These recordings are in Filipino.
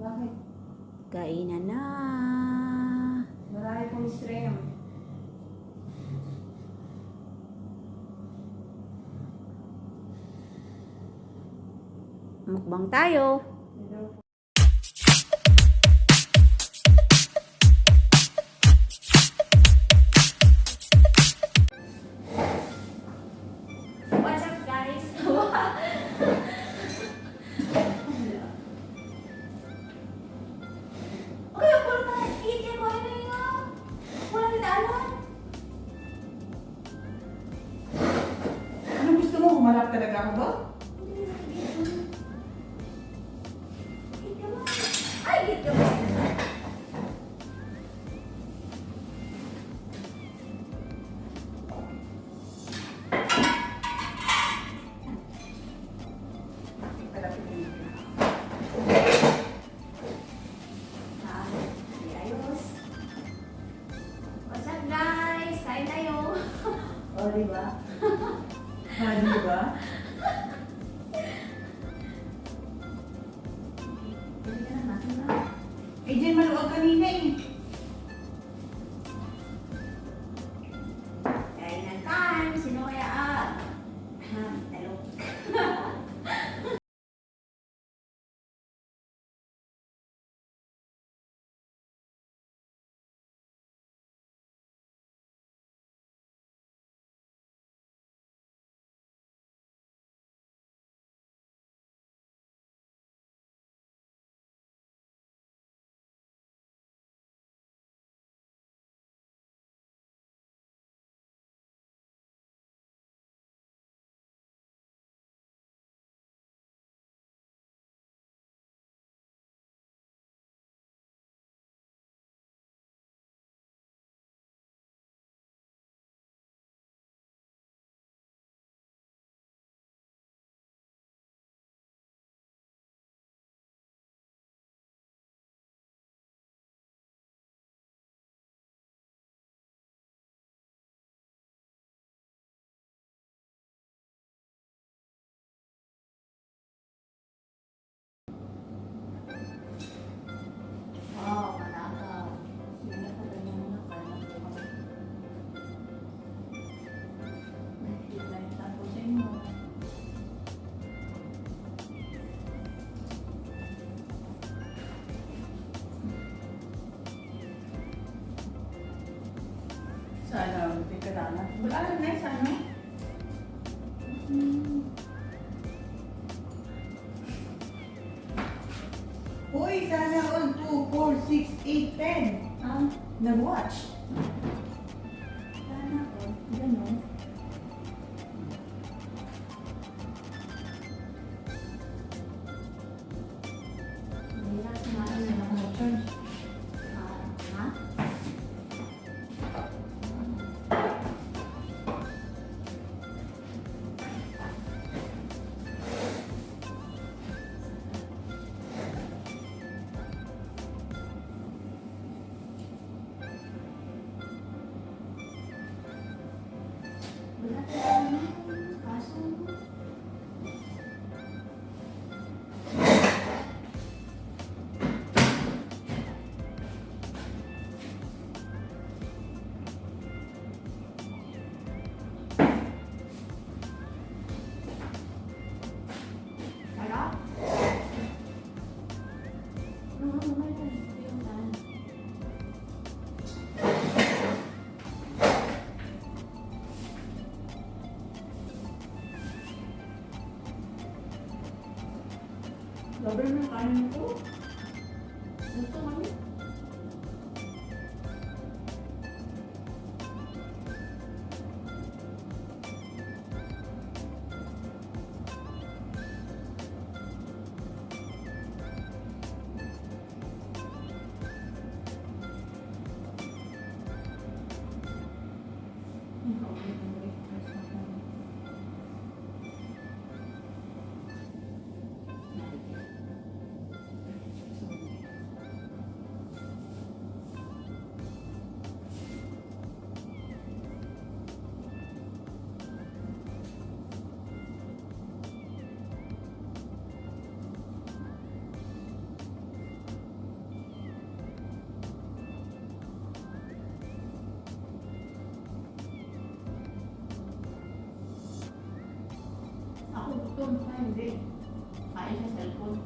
Bakit? Kainan na. Marami pong shrimp. Mukbang tayo. What's up, guys? Okay, ako na nakikita ko ano yun. Wala nila. Ano gusto mo? Humarap talaga ako ba? Ay, gitu. Palapit din. Ayos. What's up, guys? Kain tayo. O, diba? Diba? Eh, dyan maluwag kanina eh. Kainan time. Sino kaya talo. Oh, malakaw. Sino pa ganyan muna? Kaya na po kami. May tapusin mo. Sana, hindi ka na. Wala rin na sana. Uy, sana on 2, 4, 6, 8, 10. Nag-watch. Sana po. Ganun. Mahirap kumain na ako. Ha? Wala talaga. Kaso, wala. Yung tahan. Labi mo yung kanin ko. Gusto kami. Gutom pa, hindi. Kain sa cellphone.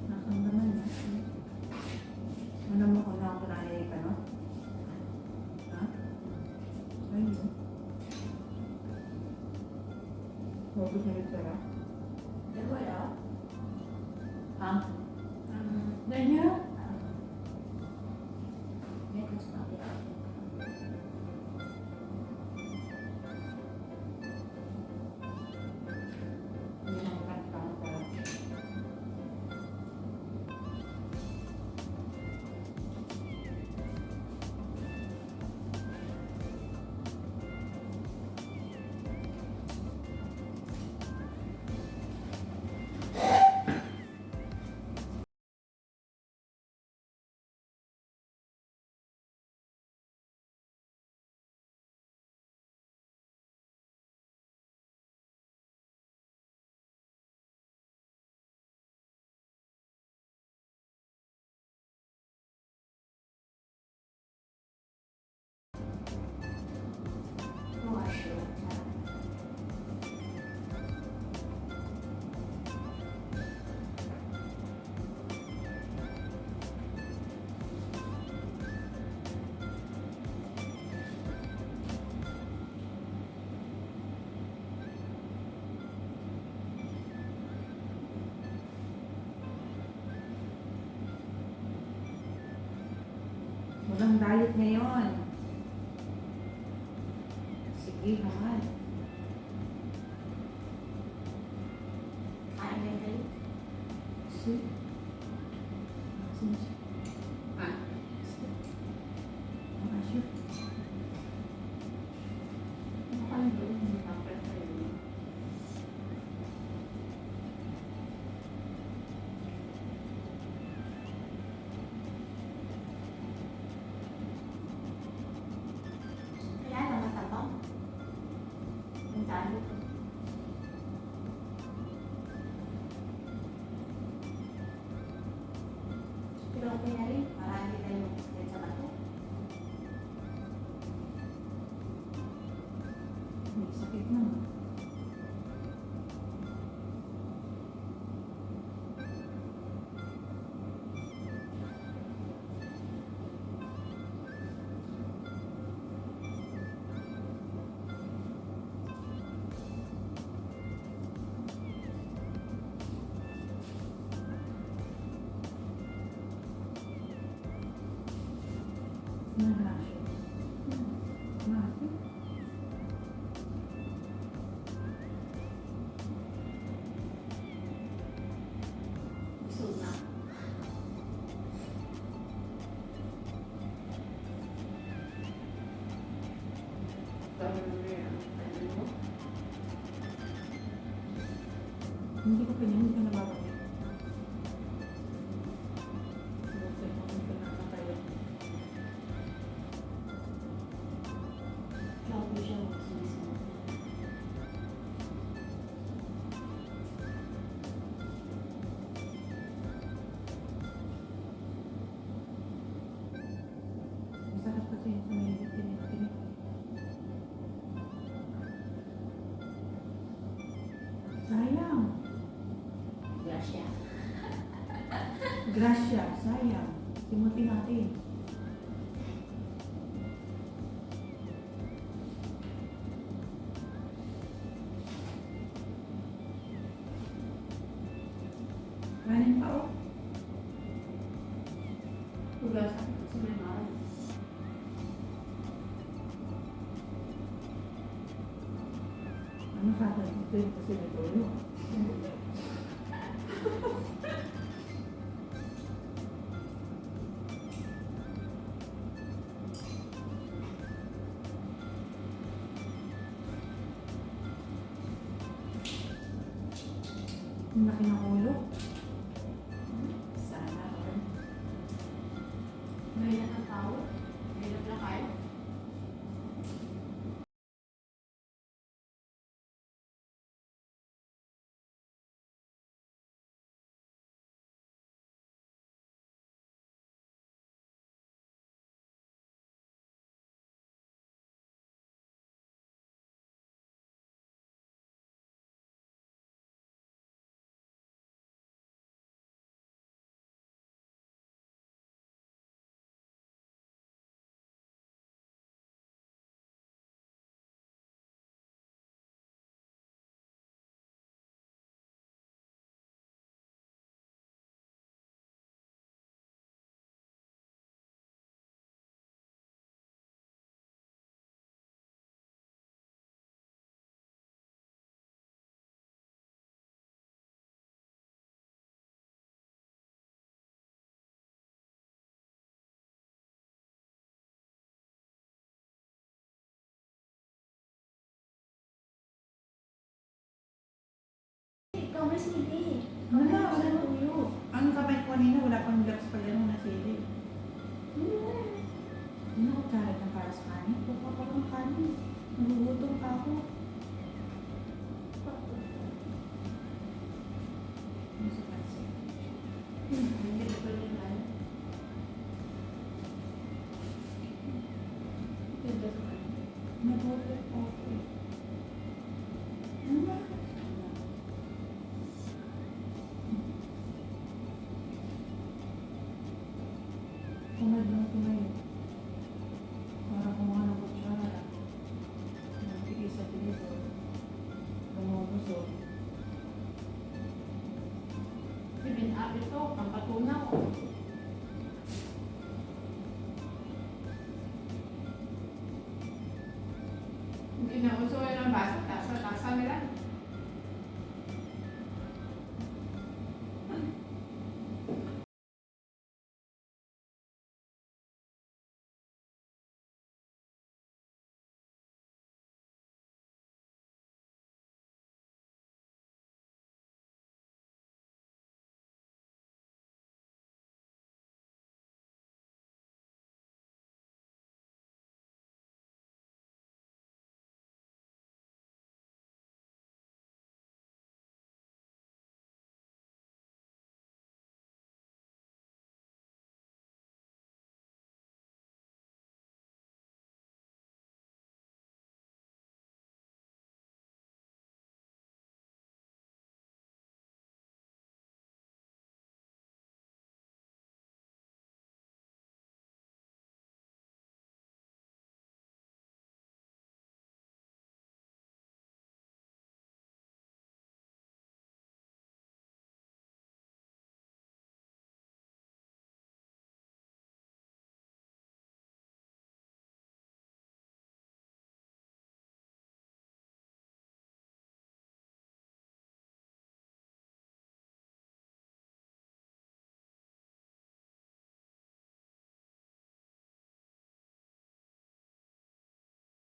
Nakang naman na. Ano mo kung nakakunanay ka, no? Ha? Ayun. Huwag ko siya nagtara. Dalawa daw. Ha? Ganyan. Meron sa mga Hindi lang kanta ko para. mga show. Walang diet ngayon. Sige, naman. Kain na kayo. See? Sige. Ah. Mga shoot. Ano ka lang doon? Hindi ka pala kayo. Kaya naman tabang. Ang dami ko. Pero okay na rin. Marami tayong sakit sa bato. May sakit naman. Nagrasyo. Bakit? Gusto na. Hindi ko pinili ka nababalik. Buksan mo kung pinakatayo. Grabe siya. Sinisunod. Masarap kasi yung sa may tinit-tinit. Sayang. Gracia. Gracia, sayang. Simuti natin. Kanin pa oh. Hugasan ko sa may mahal. Ano sa akin? Ito yung kasi nagtulo. Ang laki ng ulo. Sana all. Mahirap ang tao. Mahirap na kayo. Ikaw may sili. Wala, wala tuyo. Ang kamay ko kanina, wala pang gloves pa yan na sili. Ano ko karat ng para sa kanin? Baka pa ng kanin. Nagugutom pa ako. Ano sa pansin?